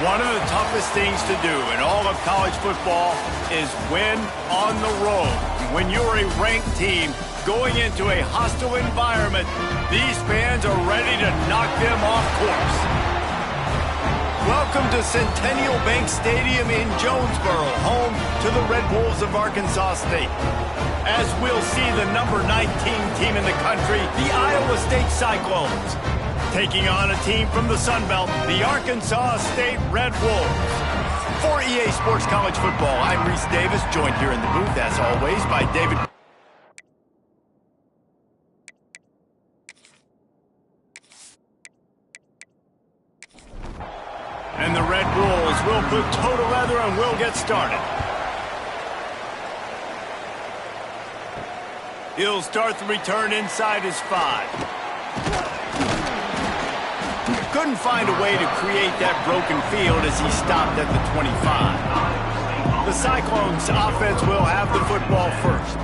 One of the toughest things to do in all of college football is win on the road. When you're a ranked team going into a hostile environment, these fans are ready to knock them off course. Welcome to Centennial Bank Stadium in Jonesboro, home to the Red Wolves of Arkansas State. As we'll see the number 19 team in the country, the Iowa State Cyclones, taking on a team from the Sun Belt, the Arkansas State Red Wolves. For EA Sports College Football, I'm Reese Davis, joined here in the booth, as always, by David. And the Red Wolves will put toe to leather and we'll get started. He'll start the return inside his 5. Couldn't find a way to create that broken field as he stopped at the 25. The Cyclones offense will have the football first.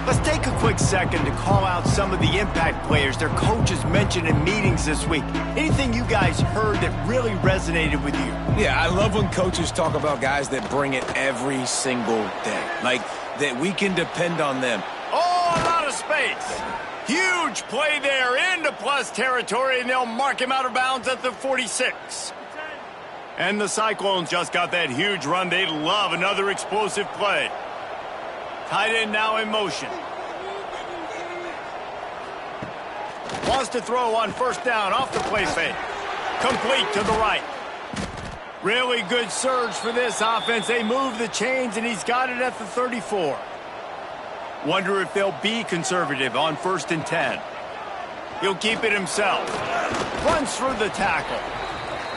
Let's take a quick second to call out some of the impact players their coaches mentioned in meetings this week. Anything you guys heard that really resonated with you? Yeah, I love when coaches talk about guys that bring it every single day. Like, that we can depend on them. Oh, a lot of space. Huge play there into plus territory, and they'll mark him out of bounds at the 46. And the Cyclones just got that huge run. They love another explosive play. Tight end now in motion. Wants to throw on first down off the play fake. Complete to the right. Really good surge for this offense. They move the chains, and he's got it at the 34. Wonder if they'll be conservative on 1st and 10. He'll keep it himself. Runs through the tackle.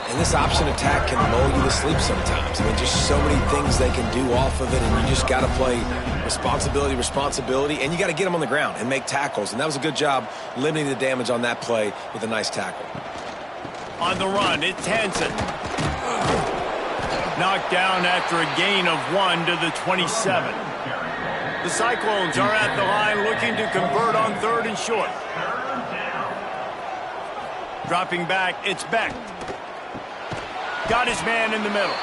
And this option attack can lull you to sleep sometimes. I mean, just so many things they can do off of it, and you just got to play responsibility, and you got to get them on the ground and make tackles. And that was a good job limiting the damage on that play with a nice tackle. On the run, it's Hansen. Knocked down after a gain of 1 to the 27. The Cyclones are at the line looking to convert on 3rd and short. Dropping back, it's Beck. Got his man in the middle.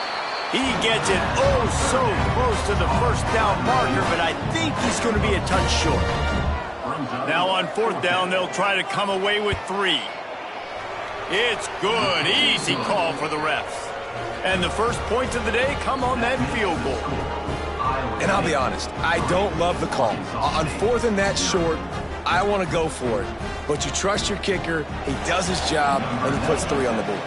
He gets it oh so close to the first down marker, but I think he's going to be a touch short. Now on 4th down, they'll try to come away with 3. It's good. Easy call for the refs. And the first points of the day come on that field goal. And I'll be honest, I don't love the call. On 4th and that short, I want to go for it. But you trust your kicker, he does his job, and he puts 3 on the board.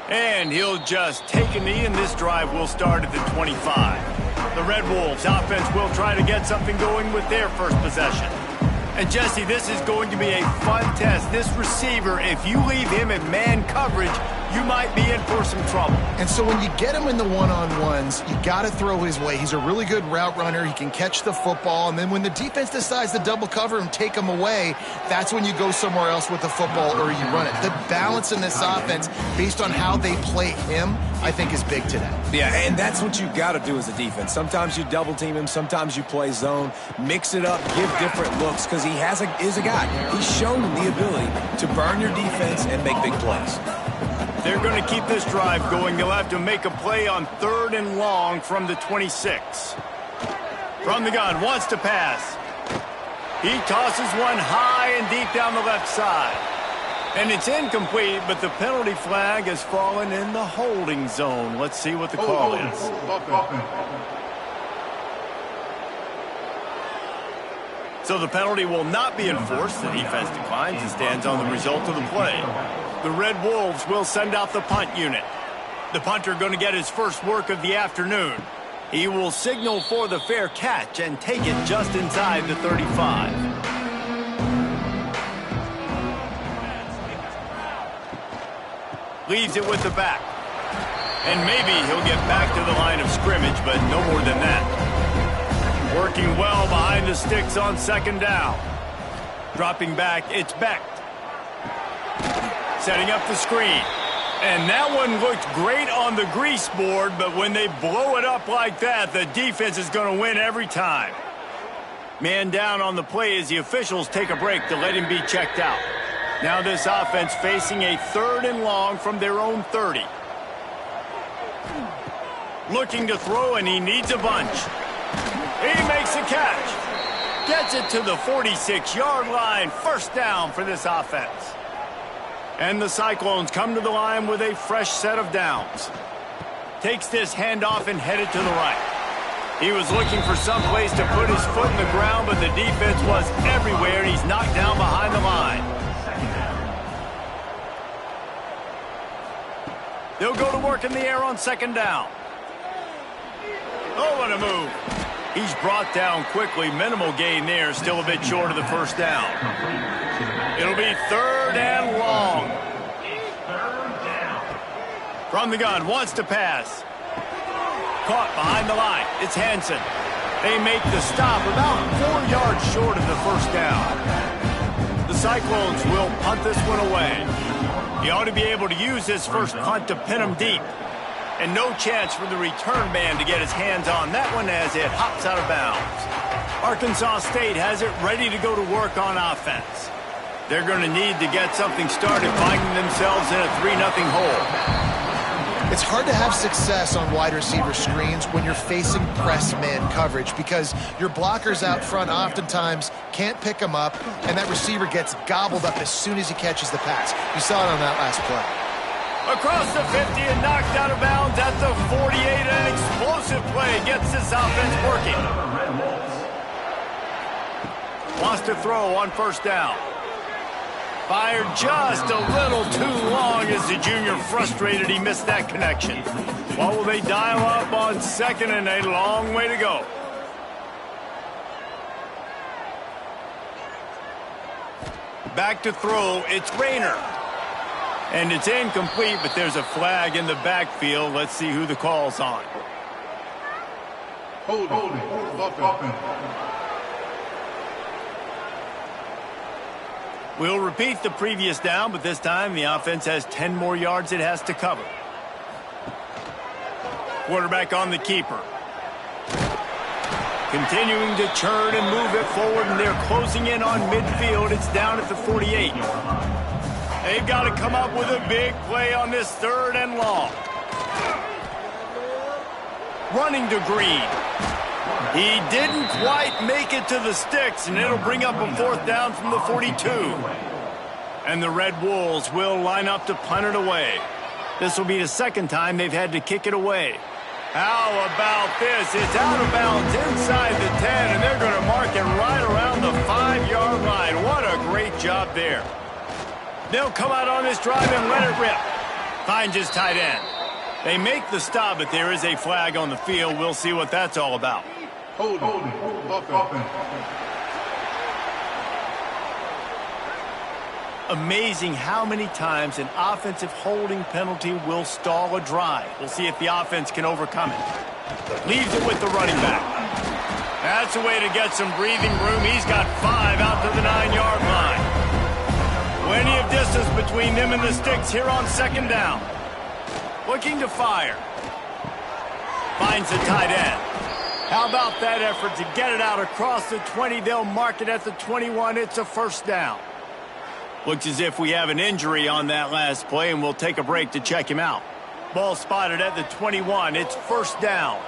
And he'll just take a knee, and this drive will start at the 25. The Red Wolves offense will try to get something going with their first possession. And Jesse, this is going to be a fun test. This receiver, if you leave him in man coverage, you might be in for some trouble. And so when you get him in the one-on-ones, you got to throw his way. He's a really good route runner. He can catch the football. And then when the defense decides to double cover and take him away, that's when you go somewhere else with the football or you run it. The balance in this offense, based on how they play him, I think is big today. Yeah, and that's what you got to do as a defense. Sometimes you double team him. Sometimes you play zone. Mix it up. Give different looks because he is a guy. He's shown the ability to burn your defense and make big plays. They're going to keep this drive going. They'll have to make a play on 3rd and long from the 26. From the gun, wants to pass. He tosses one high and deep down the left side. And it's incomplete, but the penalty flag has fallen in the holding zone. Let's see what the call is. So the penalty will not be enforced. The defense declines and stands on the result of the play. The Red Wolves will send out the punt unit. The punter going to get his first work of the afternoon. He will signal for the fair catch and take it just inside the 35. Leaves it with the back. And maybe he'll get back to the line of scrimmage, but no more than that. Working well behind the sticks on 2nd down. Dropping back, it's Beck. Setting up the screen. And that one looked great on the grease board, but when they blow it up like that, the defense is going to win every time. Man down on the play as the officials take a break to let him be checked out. Now this offense facing a 3rd and long from their own 30. Looking to throw, and he needs a bunch. He makes a catch. Gets it to the 46-yard line. First down for this offense. And the Cyclones come to the line with a fresh set of downs. Takes this handoff and headed to the right. He was looking for some place to put his foot in the ground, but the defense was everywhere, and he's knocked down behind the line. They'll go to work in the air on 2nd down. Oh, what a move. He's brought down quickly. Minimal gain there. Still a bit short of the first down. It'll be 3rd and long. From the gun. Wants to pass. Caught behind the line. It's Hansen. They make the stop about 4 yards short of the first down. The Cyclones will punt this one away. He ought to be able to use his first punt to pin him deep. And no chance for the return man to get his hands on that one as it hops out of bounds. Arkansas State has it ready to go to work on offense. They're going to need to get something started, finding themselves in a 3-0 hole. It's hard to have success on wide receiver screens when you're facing press man coverage because your blockers out front oftentimes can't pick them up, and that receiver gets gobbled up as soon as he catches the pass. You saw it on that last play. Across the 50 and knocked out of bounds at the 48. An explosive play gets this offense working. Wants to throw on 1st down. Fired just a little too long as the junior frustrated he missed that connection. What will they dial up on 2nd and a long way to go? Back to throw, it's Rayner. And it's incomplete, but there's a flag in the backfield. Let's see who the call's on. Hold it. We'll repeat the previous down, but this time the offense has 10 more yards it has to cover. Quarterback on the keeper. Continuing to churn and move it forward, and they're closing in on midfield. It's down at the 48. They've got to come up with a big play on this 3rd and long. Running to Green. He didn't quite make it to the sticks, and it'll bring up a 4th down from the 42. And the Red Wolves will line up to punt it away. This will be the 2nd time they've had to kick it away. How about this? It's out of bounds inside the 10, and they're going to mark it right around the 5-yard line. What a great job there. They'll come out on this drive and let it rip. Finds his tight end. They make the stop, but there is a flag on the field. We'll see what that's all about. Hold it. Amazing how many times an offensive holding penalty will stall a drive. We'll see if the offense can overcome it. Leaves it with the running back. That's a way to get some breathing room. He's got 5 out to the 9-yard line. Plenty of distance between them and the sticks here on 2nd down. Looking to fire. Finds the tight end. How about that effort to get it out across the 20? They'll mark it at the 21. It's a 1st down. Looks as if we have an injury on that last play, and we'll take a break to check him out. Ball spotted at the 21. It's 1st down.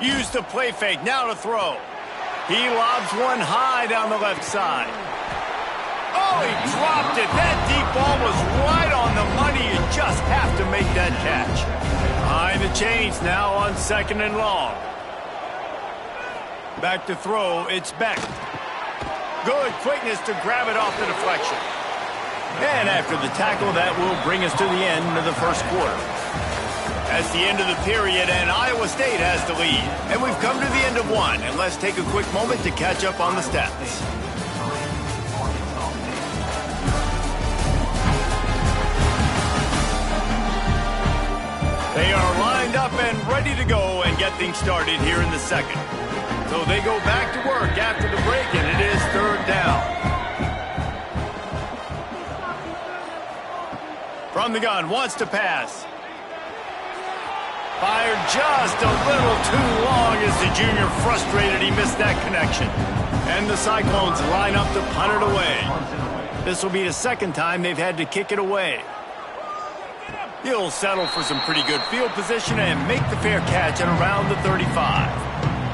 Use the play fake. Now to throw. He lobs one high down the left side. Oh, he dropped it. That deep ball was right on the money. You just have to make that catch. Behind the chains now on 2nd and long. Back to throw. It's Beck. Good quickness to grab it off the deflection. And after the tackle, that will bring us to the end of the 1st quarter. That's the end of the period, and Iowa State has the lead. And we've come to the end of one, and let's take a quick moment to catch up on the stats. They are lined up and ready to go and get things started here in the 2nd. So they go back to work after the break, and it is 3rd down. From the gun, wants to pass. Fired just a little too is the junior frustrated he missed that connection. And the Cyclones line up to punt it away. This will be the second time they've had to kick it away. He'll settle for some pretty good field position and make the fair catch at around the 35.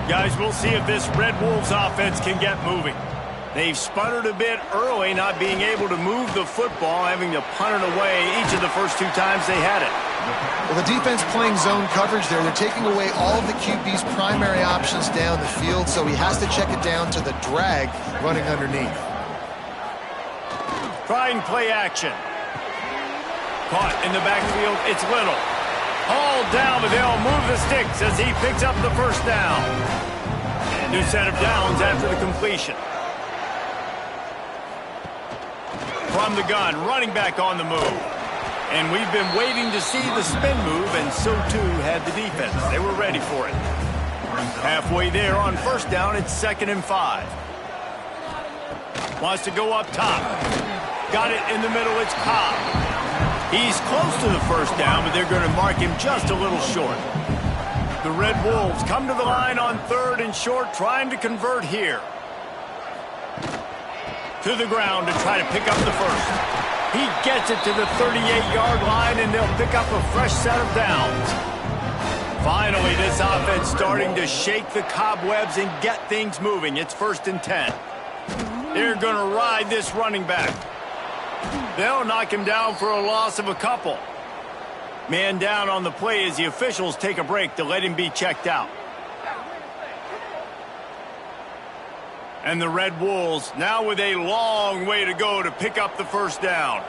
Guys, we'll see if this Red Wolves offense can get moving. They've sputtered a bit early, not being able to move the football, having to punt it away each of the first 2 times they had it. Well, the defense playing zone coverage there. They're taking away all of the QB's primary options down the field, so he has to check it down to the drag running underneath. Try and play action. Caught in the backfield, it's Little. Hauled down, but they'll move the sticks as he picks up the first down. New set of downs after the completion. From the gun, running back on the move. And we've been waiting to see the spin move, and so too had the defense. They were ready for it. Halfway there on first down, it's 2nd and 5. Wants to go up top. Got it in the middle, it's Cobb. He's close to the first down, but they're going to mark him just a little short. The Red Wolves come to the line on 3rd and short, trying to convert here. To the ground to try to pick up the first. He gets it to the 38-yard line, and they'll pick up a fresh set of downs. Finally, this offense starting to shake the cobwebs and get things moving. It's 1st and 10. They're going to ride this running back. They'll knock him down for a loss of a couple. Man down on the play as the officials take a break to let him be checked out. And the Red Wolves now with a long way to go to pick up the first down.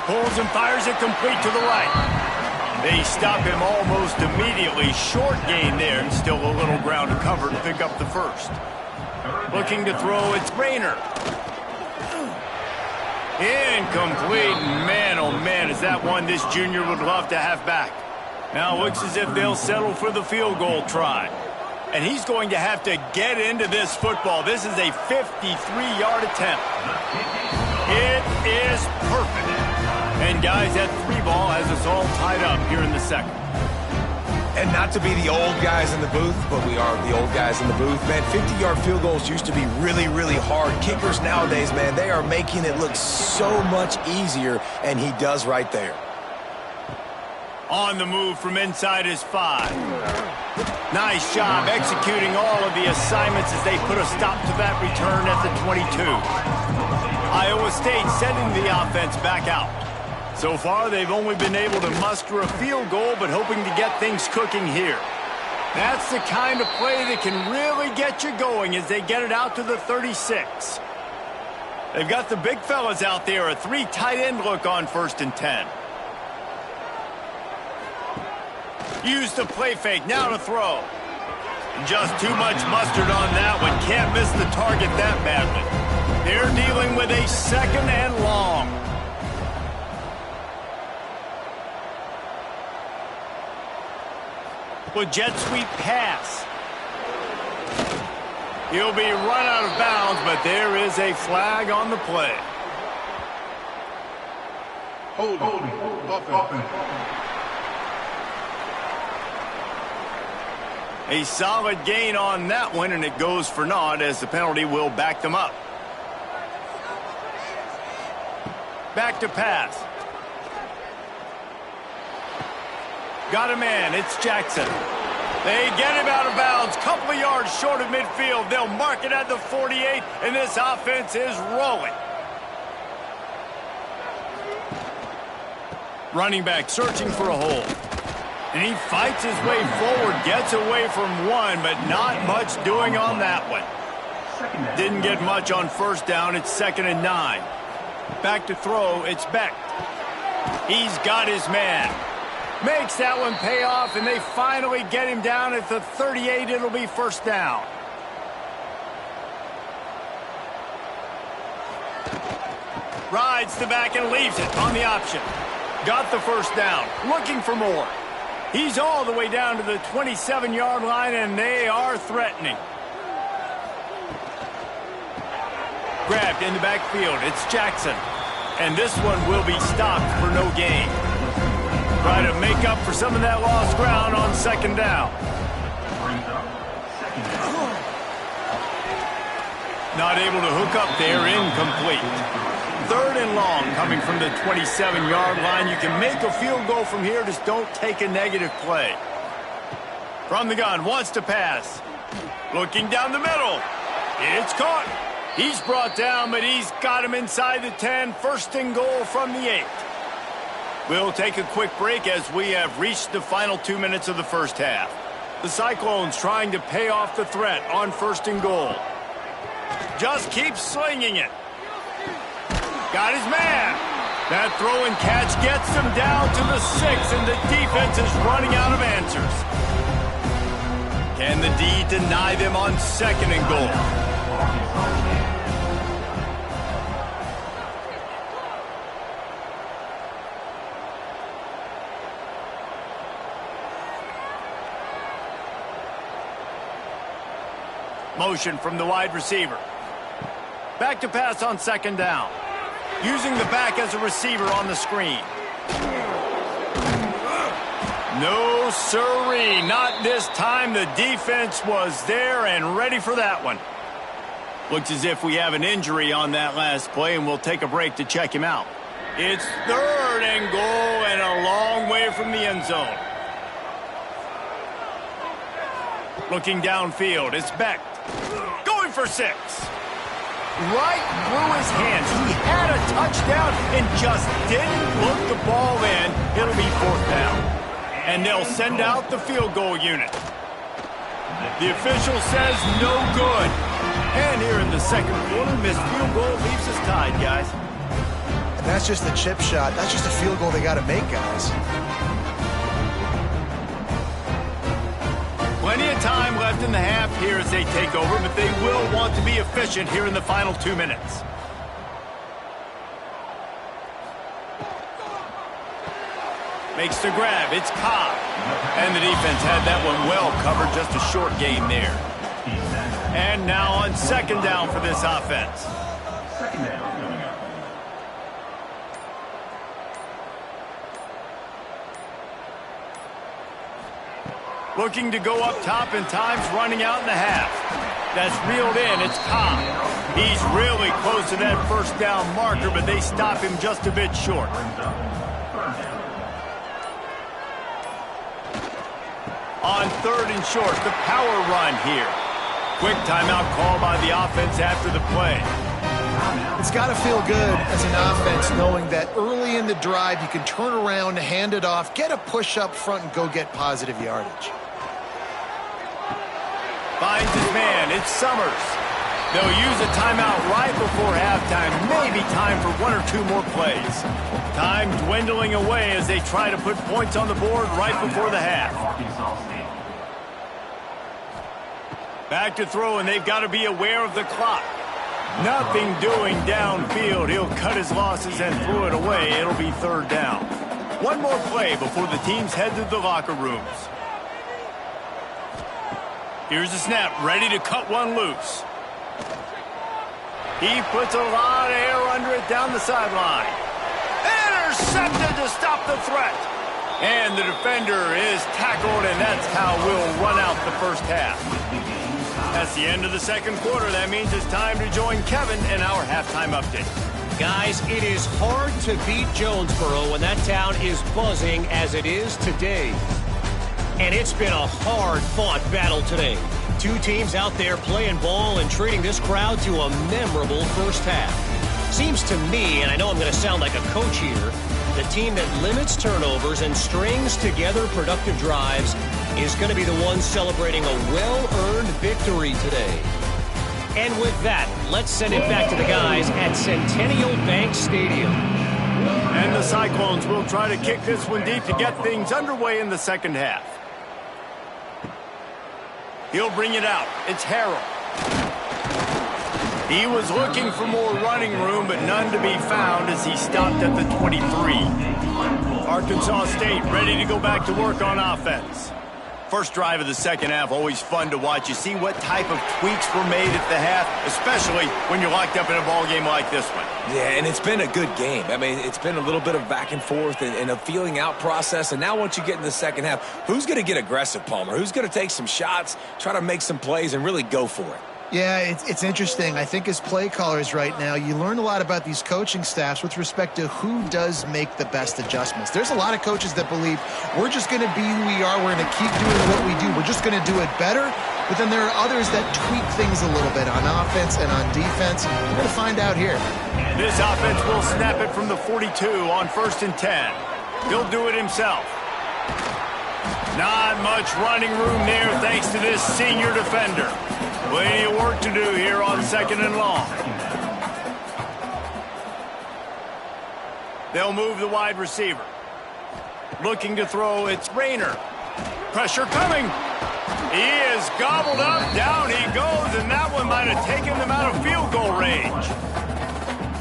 Pulls and fires it complete to the right. They stop him almost immediately. Short gain there, and still a little ground to cover to pick up the first. Looking to throw, it's Rayner. Incomplete. Man, oh man, is that one this junior would love to have back. Now looks as if they'll settle for the field goal try. And he's going to have to get into this football. This is a 53-yard attempt. It is perfect. And guys, that 3-ball has us all tied up here in the second. And not to be the old guys in the booth, but we are the old guys in the booth. Man, 50-yard field goals used to be really, really hard. Kickers nowadays, man, they are making it look so much easier, and he does right there. On the move from inside his 5. Nice job executing all of the assignments as they put a stop to that return at the 22. Iowa State sending the offense back out. So far, they've only been able to muster a field goal, but hoping to get things cooking here. That's the kind of play that can really get you going as they get it out to the 36. They've got the big fellas out there, a 3 tight end look on 1st and 10. Use the play fake, now to throw. Just too much mustard on that one. Can't miss the target that badly. They're dealing with a 2nd and long. With jet sweep pass. He'll be run out of bounds, but there is a flag on the play. Holding. Offense. A solid gain on that one, and it goes for naught as the penalty will back them up. Back to pass. Got a man, it's Jackson. They get him out of bounds, couple of yards short of midfield. They'll mark it at the 48, and this offense is rolling. Running back searching for a hole. And he fights his way forward, gets away from one, but not much doing on that one. Didn't get much on first down, it's 2nd and 9. Back to throw, it's Beck. He's got his man. Makes that one pay off, and they finally get him down at the 38. It'll be first down. Rides the back and leaves it on the option. Got the first down, looking for more. He's all the way down to the 27-yard line, and they are threatening. Grabbed in the backfield, it's Jackson. And this one will be stopped for no gain. Try to make up for some of that lost ground on second down. Not able to hook up there, incomplete. Third and long coming from the 27-yard line. You can make a field goal from here, just don't take a negative play. From the gun, wants to pass. Looking down the middle. It's caught. He's brought down, but he's got him inside the 10. First and goal from the 8. We'll take a quick break as we have reached the final 2 minutes of the first half. The Cyclones trying to pay off the threat on first and goal. Just keeps slinging it. Got his man. That throw and catch gets him down to the 6, and the defense is running out of answers. Can the D deny them on second and goal? Motion from the wide receiver. Back to pass on second down. Using the back as a receiver on the screen. No siree, not this time. The defense was there and ready for that one. Looks as if we have an injury on that last play, and we'll take a break to check him out. It's third and goal and a long way from the end zone. Looking downfield, it's Beck. Going for 6. Right through his hands. He had a touchdown and just didn't look the ball in. It'll be fourth down. And they'll send out the field goal unit. The official says no good. And here in the second quarter, missed field goal leaves us tied, guys. And that's just the chip shot. That's just a field goal they got to make, guys. Plenty of time left in the half here as they take over, but they will want to be efficient here in the final 2 minutes. Makes the grab. It's Cobb. And the defense had that one well covered. Just a short game there. And now on second down for this offense. Second down. Looking to go up top, and time's running out in the half. That's reeled in. It's Cobb. He's really close to that first down marker, but they stop him just a bit short. On third and short, the power run here. Quick timeout call by the offense after the play. It's got to feel good as an offense knowing that early in the drive you can turn around, hand it off, get a push up front, and go get positive yardage. Finds his man. It's Summers. They'll use a timeout right before halftime. Maybe time for 1 or 2 more plays. Time dwindling away as they try to put points on the board right before the half. Back to throw, and they've got to be aware of the clock. Nothing doing downfield. He'll cut his losses and throw it away. It'll be third down. One more play before the teams head to the locker rooms. Here's the snap, ready to cut one loose. He puts a lot of air under it down the sideline. Intercepted to stop the threat. And the defender is tackled, and that's how we'll run out the first half. That's the end of the second quarter. That means it's time to join Kevin in our halftime update. Guys, it is hard to beat Jonesboro when that town is buzzing as it is today. And it's been a hard-fought battle today. 2 teams out there playing ball and treating this crowd to a memorable first half. Seems to me, and I know I'm going to sound like a coach here, the team that limits turnovers and strings together productive drives is going to be the one celebrating a well-earned victory today. And with that, let's send it back to the guys at Centennial Bank Stadium. And the Cyclones will try to kick this one deep to get things underway in the second half. He'll bring it out. It's Harrell. He was looking for more running room, but none to be found as he stopped at the 23. Arkansas State ready to go back to work on offense. First drive of the second half, always fun to watch. You see what type of tweaks were made at the half, especially when you're locked up in a ball game like this one. Yeah, and it's been a good game. I mean, it's been a little bit of back and forth and a feeling out process. And now once you get in the second half, who's going to get aggressive, Palmer? Who's going to take some shots, try to make some plays, and really go for it? Yeah, it's interesting. I think as play callers right now, you learn a lot about these coaching staffs with respect to who does make the best adjustments. There's a lot of coaches that believe we're just going to be who we are. We're going to keep doing what we do. We're just going to do it better. But then there are others that tweak things a little bit on offense and on defense. We're going to find out here. This offense will snap it from the 42 on 1st and 10. He'll do it himself. Not much running room there thanks to this senior defender. Plenty of work to do here on 2nd and long. They'll move the wide receiver. Looking to throw, it's Rayner. Pressure coming. He is gobbled up. Down he goes, and that one might have taken them out of field goal range.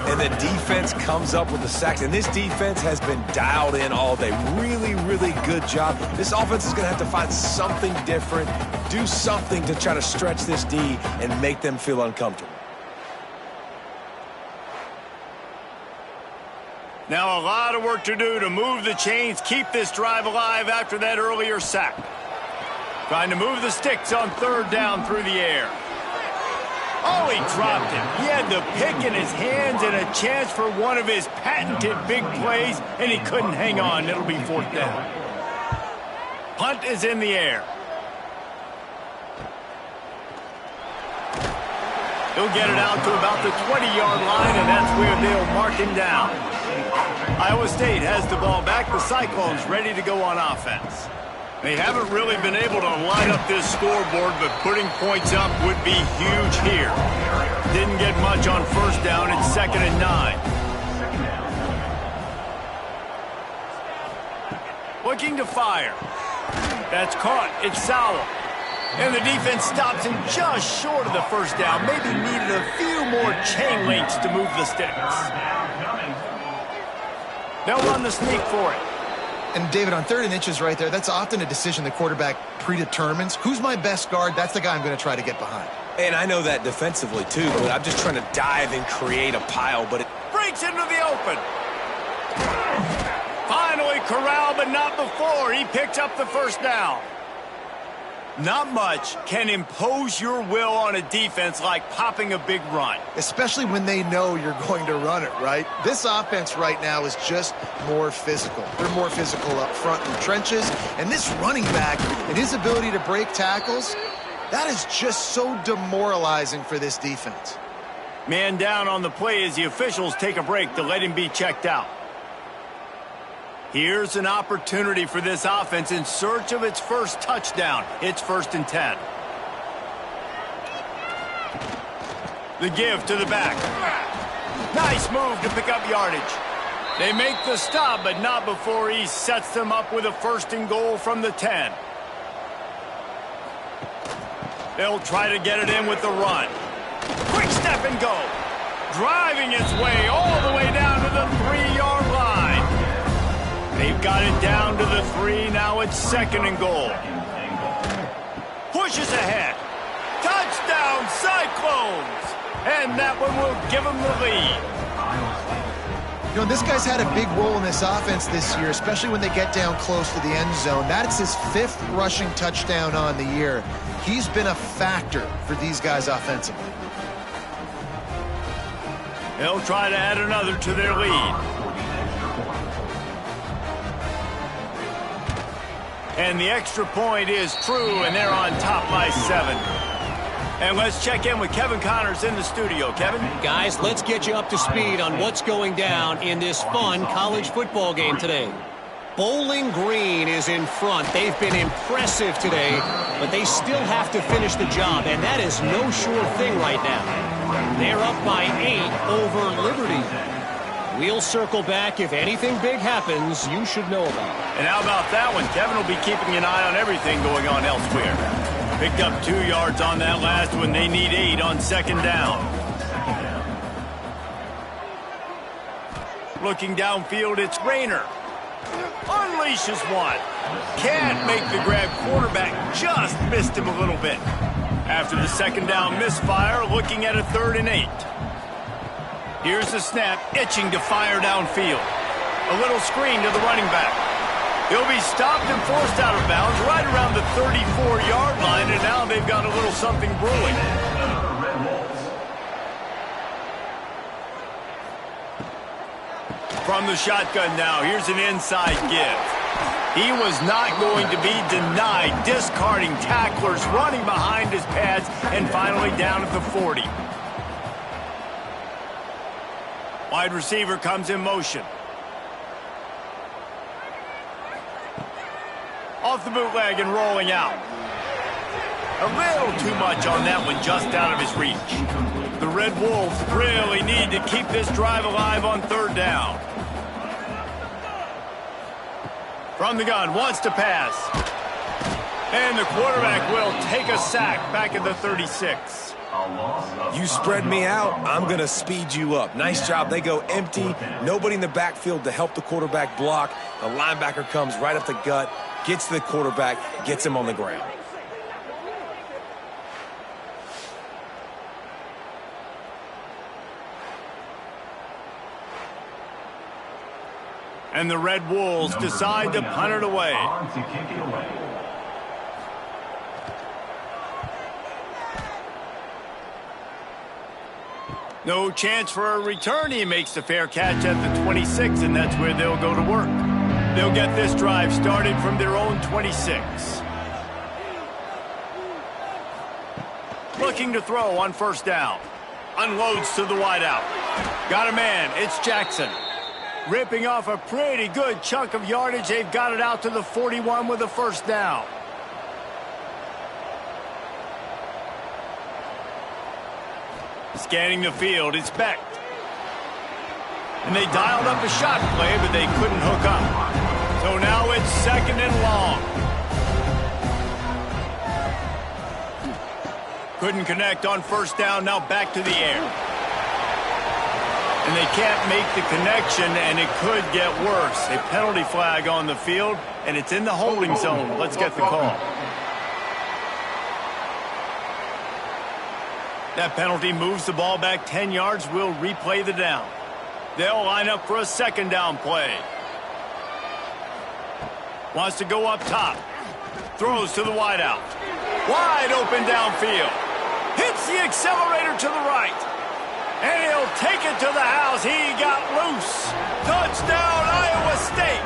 And the defense comes up with the sacks. And this defense has been dialed in all day. Really, really good job. This offense is going to have to find something different, do something to try to stretch this D and make them feel uncomfortable. Now a lot of work to do to move the chains, keep this drive alive after that earlier sack. Trying to move the sticks on 3rd down through the air. Oh, he dropped it. He had the pick in his hands and a chance for one of his patented big plays, and he couldn't hang on. It'll be 4th down. Punt is in the air. He'll get it out to about the 20-yard line, and that's where they'll mark him down. Iowa State has the ball back. The Cyclones ready to go on offense. They haven't really been able to light up this scoreboard, but putting points up would be huge here. Didn't get much on 1st down. It's 2nd and 9. Looking to fire. That's caught. It's Sowell. And the defense stops him just short of the 1st down. Maybe needed a few more chain links to move the sticks. They'll run the sneak for it. And, David, on 3rd and inches right there, that's often a decision the quarterback predetermines. Who's my best guard? That's the guy I'm going to try to get behind. And I know that defensively, too, but I'm just trying to dive and create a pile, but it breaks into the open. Finally corralled, but not before. He picks up the 1st down. Not much can impose your will on a defense like popping a big run. Especially when they know you're going to run it, right? This offense right now is just more physical. They're more physical up front in the trenches. And this running back and his ability to break tackles, that is just so demoralizing for this defense. Man down on the play as the officials take a break to let him be checked out. Here's an opportunity for this offense in search of its first touchdown. It's 1st and 10. The give to the back. Nice move to pick up yardage. They make the stop, but not before he sets them up with a 1st and goal from the 10. They'll try to get it in with the run. Quick step and go. Driving its way all the way down to the 3-yard line. They've got it down to the 3. Now it's 2nd and goal. Pushes ahead. Touchdown, Cyclones. And that one will give them the lead. You know, this guy's had a big role in this offense this year, especially when they get down close to the end zone. That's his 5th rushing touchdown on the year. He's been a factor for these guys offensively. They'll try to add another to their lead. And the extra point is true, and they're on top by 7. And let's check in with Kevin Connors in the studio. Kevin? Guys, let's get you up to speed on what's going down in this fun college football game today. Bowling Green is in front. They've been impressive today, but they still have to finish the job, and that is no sure thing right now. They're up by 8 over Liberty. We'll circle back. If anything big happens, you should know about it. And how about that one? Kevin will be keeping an eye on everything going on elsewhere. Picked up 2 yards on that last one. They need 8 on 2nd down. Looking downfield, it's Rayner. unleashes one. Can't make the grab. Quarterback just missed him a little bit. After the second down misfire, looking at a 3rd and 8. Here's the snap, itching to fire downfield. A little screen to the running back. He'll be stopped and forced out of bounds right around the 34-yard line, and now they've got a little something brewing. From the shotgun now, here's an inside give. He was not going to be denied, discarding tacklers, running behind his pads, and finally down at the 40. Wide receiver comes in motion. Off the bootleg and rolling out. A little too much on that one, just out of his reach. The Red Wolves really need to keep this drive alive on 3rd down. From the gun, wants to pass. And the quarterback will take a sack back at the 36. You spread me out, I'm going to speed you up. Nice job. They go empty. Nobody in the backfield to help the quarterback block. The linebacker comes right up the gut, gets to the quarterback, gets him on the ground. And the Red Wolves decide to punt it away. No chance for a return. He makes the fair catch at the 26, and that's where they'll go to work. They'll get this drive started from their own 26. Looking to throw on 1st down. Unloads to the wideout. Got a man. It's Jackson. Ripping off a pretty good chunk of yardage. They've got it out to the 41 with a 1st down. Scanning the field, it's Beck. And they dialed up a shot play, but they couldn't hook up. So now it's 2nd and long. Couldn't connect on 1st down, now back to the air. And they can't make the connection, and it could get worse. A penalty flag on the field, and it's in the holding zone. Let's get the call. That penalty moves the ball back 10 yards. We'll replay the down. They'll line up for a 2nd down play. Wants to go up top. Throws to the wideout. Wide open downfield. Hits the accelerator to the right. And he'll take it to the house. He got loose. Touchdown, Iowa State.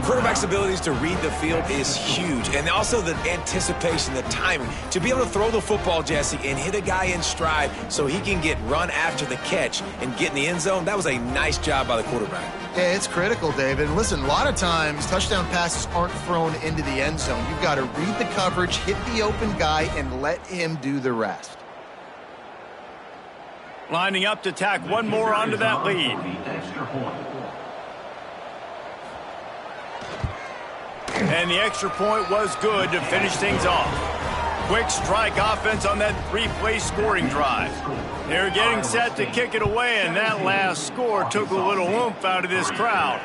Quarterback's abilities to read the field is huge. And also the anticipation, the timing. To be able to throw the football, Jesse, and hit a guy in stride so he can get run after the catch and get in the end zone, that was a nice job by the quarterback. Yeah, it's critical, David. And listen, a lot of times touchdown passes aren't thrown into the end zone. You've got to read the coverage, hit the open guy, and let him do the rest. Lining up to tack one more onto that lead. And the extra point was good to finish things off. Quick strike offense on that 3-play scoring drive. They're getting set to kick it away, and that last score took a little oomph out of this crowd.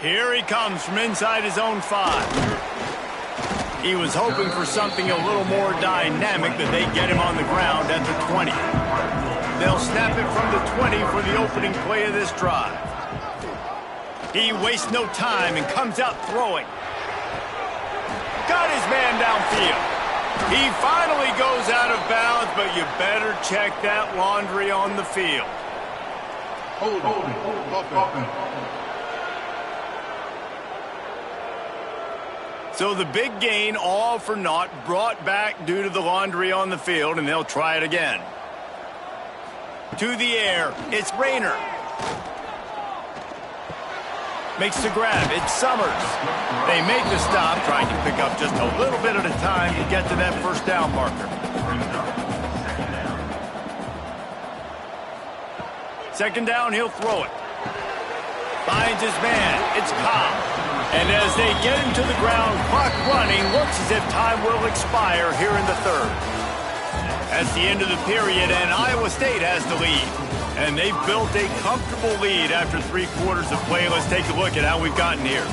Here he comes from inside his own 5. He was hoping for something a little more dynamic, but they get him on the ground at the 20. They'll snap it from the 20 for the opening play of this drive. He wastes no time and comes out throwing. Got his man downfield. He finally goes out of bounds, but you better check that laundry on the field. Hold on. So the big gain, all for naught, brought back due to the laundry on the field, and they'll try it again. To the air, it's Rayner. Makes the grab, it's Summers. They make the stop, trying to pick up just a little bit at a time to get to that first down marker. Second down, he'll throw it. Finds his man, it's Cobb. And as they get him to the ground, clock running, looks as if time will expire here in the third. That's the end of the period, and Iowa State has the lead. And they've built a comfortable lead after 3 quarters of play. Let's take a look at how we've gotten here.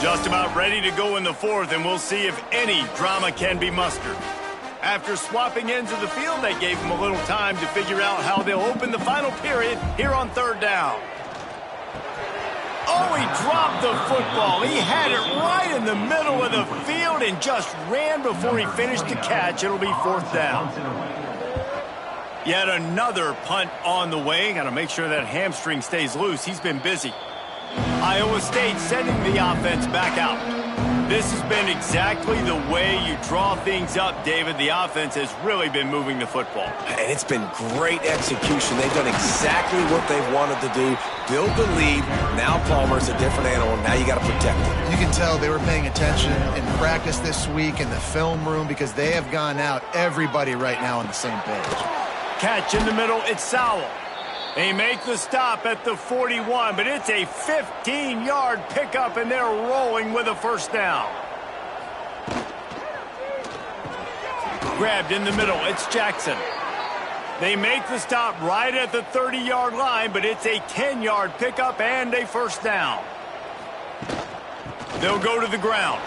Just about ready to go in the 4th, and we'll see if any drama can be mustered. After swapping ends of the field, they gave them a little time to figure out how they'll open the final period here on 3rd down. Oh, he dropped the football. He had it right in the middle of the field and just ran before he finished the catch. It'll be 4th down. Yet another punt on the way. Got to make sure that hamstring stays loose. He's been busy. Iowa State sending the offense back out. This has been exactly the way you draw things up, David. The offense has really been moving the football. And it's been great execution. They've done exactly what they've wanted to do. Build the lead. Now Palmer's a different animal. Now you got to protect it. You can tell they were paying attention in practice this week in the film room because they have gone out, everybody right now on the same page. Catch in the middle, it's Sowell. They make the stop at the 41, but it's a 15-yard pickup, and they're rolling with a 1st down. Grabbed in the middle, it's Jackson. They make the stop right at the 30-yard line, but it's a 10-yard pickup and a 1st down. They'll go to the ground.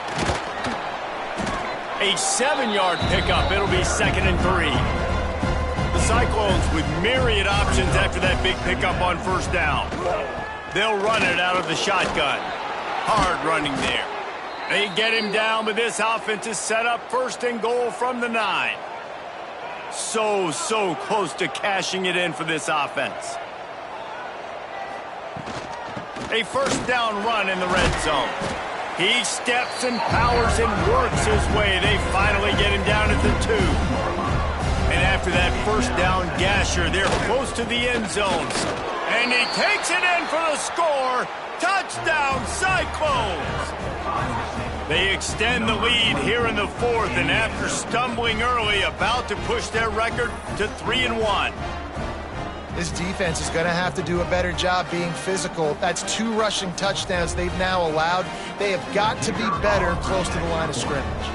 A 7-yard pickup. It'll be 2nd and 3. The Cyclones with myriad options after that big pickup on 1st down. They'll run it out of the shotgun. Hard running there. They get him down, but this offense is set up 1st and goal from the 9. So close to cashing it in for this offense. A 1st down run in the red zone. He steps and powers and works his way. They finally get him down at the 2. And after that 1st down gasher, they're close to the end zones. And he takes it in for the score. Touchdown, Cyclones! They extend the lead here in the 4th, and after stumbling early, about to push their record to 3-1. This defense is going to have to do a better job being physical. That's 2 rushing touchdowns they've now allowed. They have got to be better close to the line of scrimmage.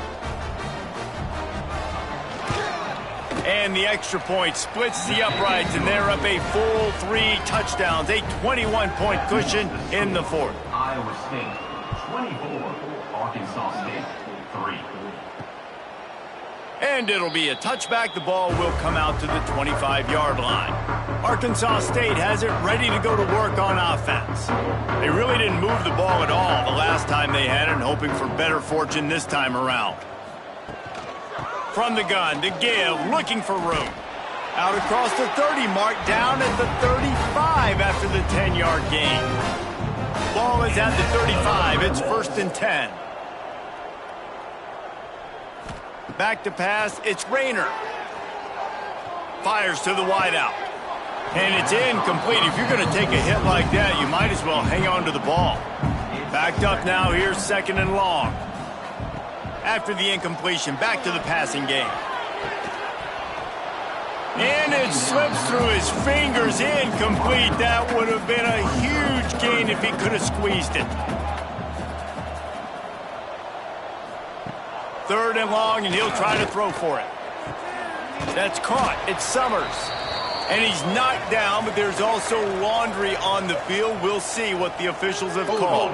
And the extra point splits the uprights, and they're up a full 3 touchdowns, a 21-point cushion in the 4th. Iowa State 24, Arkansas State 3. And it'll be a touchback. The ball will come out to the 25-yard line. Arkansas State has it ready to go to work on offense. They really didn't move the ball at all the last time they had it, and hoping for better fortune this time around. From the gun, the give, looking for room. Out across the 30 mark, down at the 35 after the 10-yard gain. Ball is at the 35. It's 1st and 10. Back to pass, it's Rayner. Fires to the wideout. And it's incomplete. If you're going to take a hit like that, you might as well hang on to the ball. Backed up now, here's 2nd and long. After the incompletion, back to the passing game. And it slips through his fingers, incomplete. That would have been a huge gain if he could have squeezed it. 3rd and long, and he'll try to throw for it. That's caught. It's Summers. And he's knocked down, but there's also laundry on the field. We'll see what the officials have called.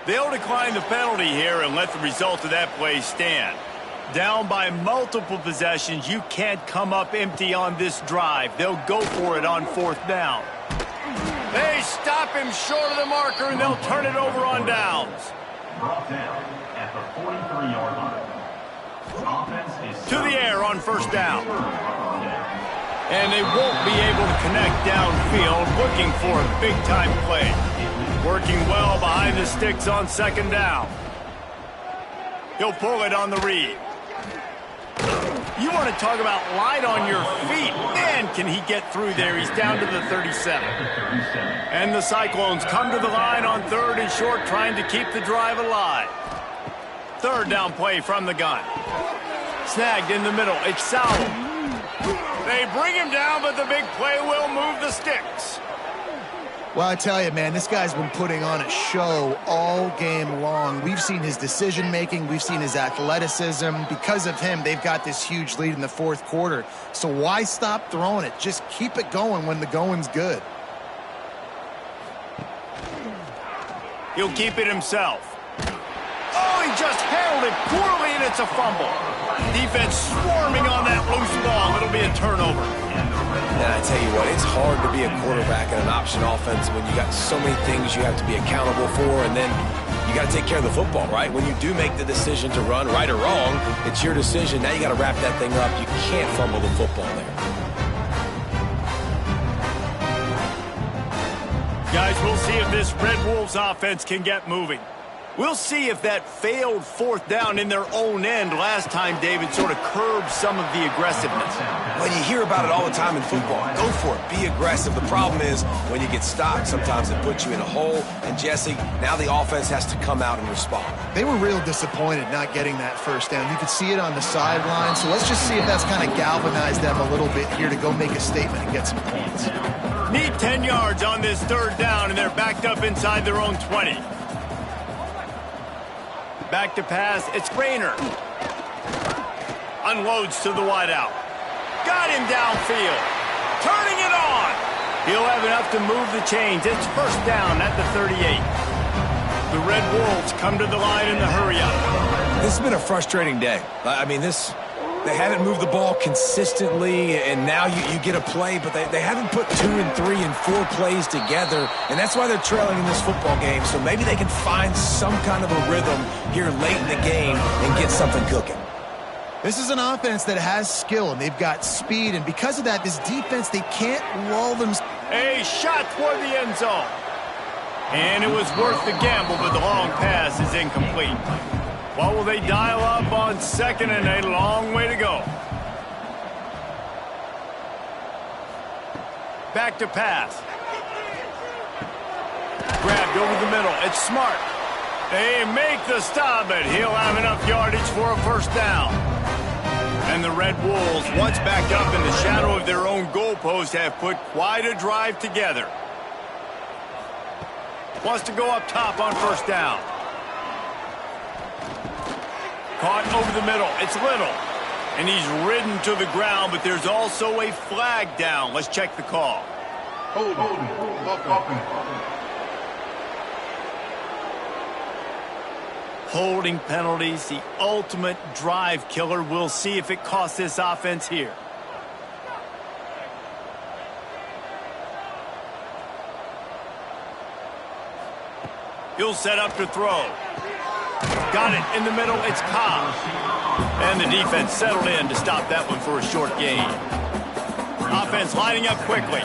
They'll decline the penalty here and let the result of that play stand. Down by multiple possessions, you can't come up empty on this drive. They'll go for it on 4th down. They stop him short of the marker, and they'll turn it over on downs. Brought down at the 43-yard line. Offense is to the air on 1st down. And they won't be able to connect downfield, looking for a big-time play. Working well behind the sticks on 2nd down. He'll pull it on the read. You want to talk about light on your feet. Man, can he get through there. He's down to the 37. And the Cyclones come to the line on 3rd and short, trying to keep the drive alive. 3rd down play from the gun. Snagged in the middle. It's Sowell. They bring him down, but the big play will move the sticks. Well, I tell you, man, this guy's been putting on a show all game long. We've seen his decision-making. We've seen his athleticism. Because of him, they've got this huge lead in the fourth quarter. So why stop throwing it? Just keep it going when the going's good. He'll keep it himself. Oh, he just handled it poorly, and it's a fumble. Defense swarming on that loose ball. It'll be a turnover. And I tell you what, it's hard to be a quarterback in an option offense when you got so many things you have to be accountable for, and then you got to take care of the football, right? When you do make the decision to run, right or wrong, it's your decision. Now you got to wrap that thing up. You can't fumble the football there. Guys, we'll see if this Red Wolves offense can get moving. We'll see if that failed fourth down in their own end last time, David, sort of curbed some of the aggressiveness. Well, you hear about it all the time in football. Go for it. Be aggressive. The problem is when you get stopped, sometimes it puts you in a hole. And, Jesse, now the offense has to come out and respond. They were real disappointed not getting that first down. You could see it on the sideline. So let's just see if that's kind of galvanized them a little bit here to go make a statement and get some points. Need 10 yards on this third down, and they're backed up inside their own 20. Back to pass, it's Rayner. Unloads to the wideout. Got him downfield. Turning it on. He'll have enough to move the chains. It's first down at the 38. The Red Wolves come to the line in the hurry-up. This has been a frustrating day. I mean, they haven't moved the ball consistently, and now you get a play, but they haven't put 2 and 3 and 4 plays together, and that's why they're trailing in this football game. So maybe they can find some kind of a rhythm here late in the game and get something cooking. This is an offense that has skill, and they've got speed, and because of that, this defense, they can't lull them. A shot toward the end zone. And it was worth the gamble, but the long pass is incomplete. What will they dial up on second and a long way to go? Back to pass. Grabbed over the middle. It's Smart. They make the stop, but he'll have enough yardage for a first down. And the Red Wolves, once back up in the shadow of their own goalpost, have put quite a drive together. Wants to go up top on first down. Caught over the middle. It's Little. And he's ridden to the ground, but there's also a flag down. Let's check the call. Hold. Holding penalties, the ultimate drive killer. We'll see if it costs this offense here. He'll set up to throw. Got it in the middle. It's Cobb. And the defense settled in to stop that one for a short gain. Offense lining up quickly.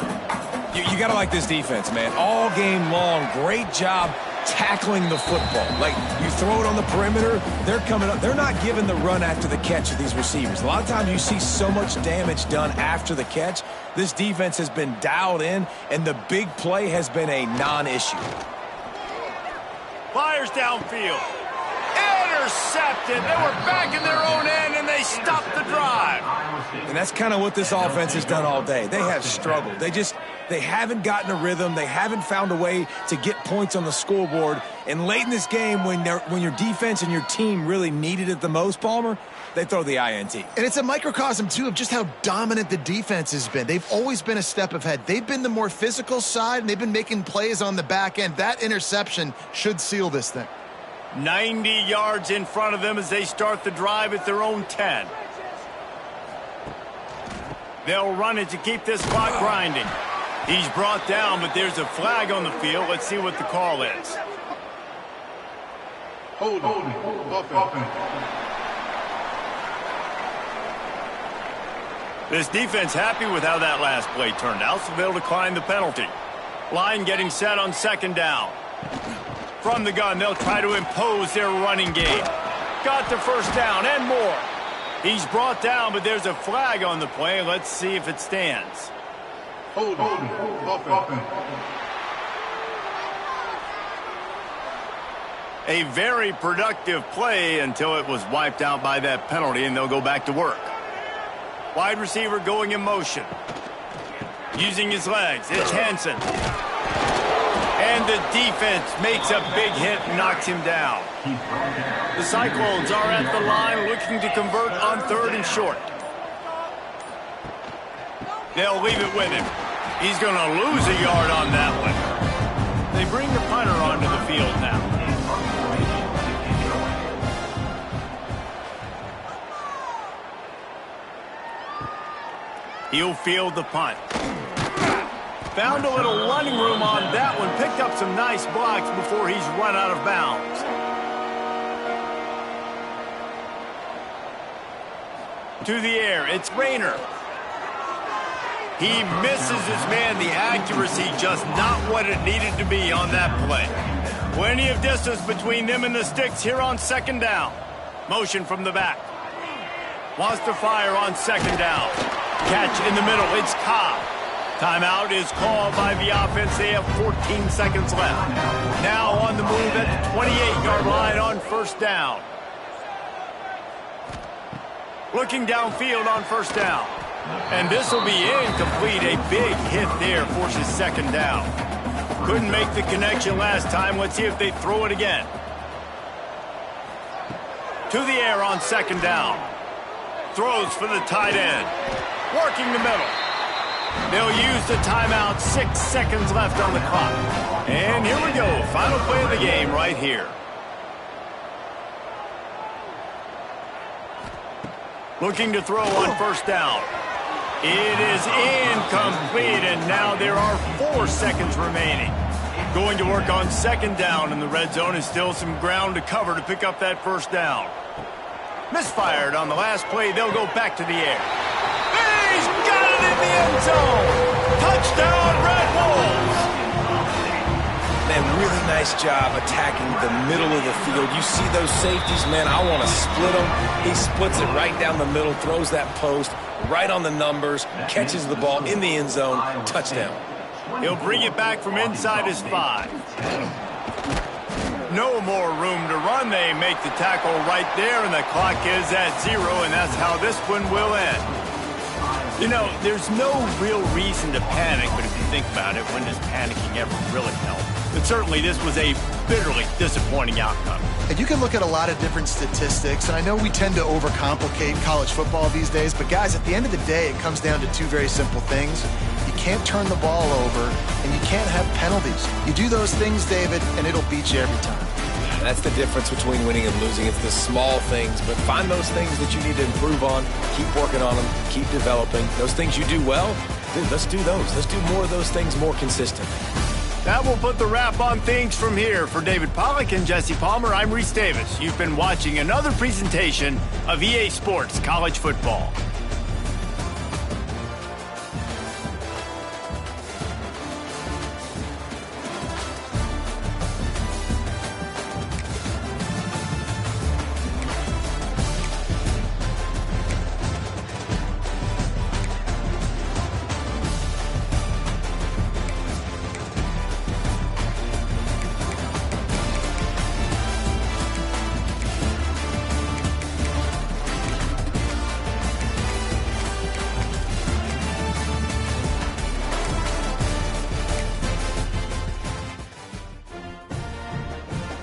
You got to like this defense, man. All game long, great job tackling the football. Like, you throw it on the perimeter, they're coming up. They're not giving the run after the catch of these receivers. A lot of times you see so much damage done after the catch. This defense has been dialed in, and the big play has been a non-issue. Fires downfield. Intercepted. They were back in their own end, and they stopped the drive. And that's kind of what this offense has done all day. They have struggled. They haven't gotten a rhythm. They haven't found a way to get points on the scoreboard. And late in this game, when your defense and your team really needed it the most, Palmer, they throw the INT. And it's a microcosm, too, of just how dominant the defense has been. They've always been a step ahead. They've been the more physical side, and they've been making plays on the back end. That interception should seal this thing. 90 yards in front of them as they start the drive at their own 10. They'll run it to keep this clock grinding. He's brought down, but there's a flag on the field. Let's see what the call is. Hold. This defense happy with how that last play turned out, so they'll decline the penalty. Line getting set on second down. From the gun, they'll try to impose their running game. Got the first down and more. He's brought down, but there's a flag on the play. Let's see if it stands. Hold. A very productive play until it was wiped out by that penalty, and they'll go back to work. Wide receiver going in motion. Using his legs. It's Hansen. And the defense makes a big hit and knocks him down. The Cyclones are at the line looking to convert on 3rd and short. They'll leave it with him. He's going to lose a yard on that one. They bring the punter onto the field now. He'll field the punt. Found a little running room on that one. Picked up some nice blocks before he's run out of bounds. To the air, it's Rayner. He misses his man. The accuracy just not what it needed to be on that play. Plenty of distance between them and the sticks here on 2nd down. Motion from the back. Wants to fire on 2nd down. Catch in the middle. It's Cobb. Timeout is called by the offense. They have 14 seconds left. Now on the move at the 28-yard line on 1st down. Looking downfield on 1st down. And this will be incomplete. A big hit there forces 2nd down. Couldn't make the connection last time. Let's see if they throw it again. To the air on 2nd down. Throws for the tight end. Working the middle. They'll use the timeout. 6 seconds left on the clock. And here we go. Final play of the game right here. Looking to throw on 1st down. It is incomplete, and now there are 4 seconds remaining. Going to work on 2nd down in the red zone, and still some ground to cover to pick up that 1st down. Misfired on the last play. They'll go back to the air. He's got it in the end zone. Touchdown, Red Wolves. Man, really nice job attacking the middle of the field. You see those safeties, man, I want to split them. He splits it right down the middle, throws that post right on the numbers, catches the ball in the end zone, touchdown. He'll bring it back from inside his 5. No more room to run. They make the tackle right there, and the clock is at 0, and that's how this one will end. You know, there's no real reason to panic, but if you think about it, when does panicking ever really help? But certainly this was a bitterly disappointing outcome. And you can look at a lot of different statistics, and I know we tend to overcomplicate college football these days, but guys, at the end of the day, it comes down to 2 very simple things. You can't turn the ball over, and you can't have penalties. You do those things, David, and it'll beat you every time. That's the difference between winning and losing. It's the small things, but find those things that you need to improve on, keep working on them, keep developing. Those things you do well, dude, let's do those. Let's do more of those things more consistently. That will put the wrap on things from here. For David Pollack and Jesse Palmer, I'm Reese Davis. You've been watching another presentation of EA Sports College Football.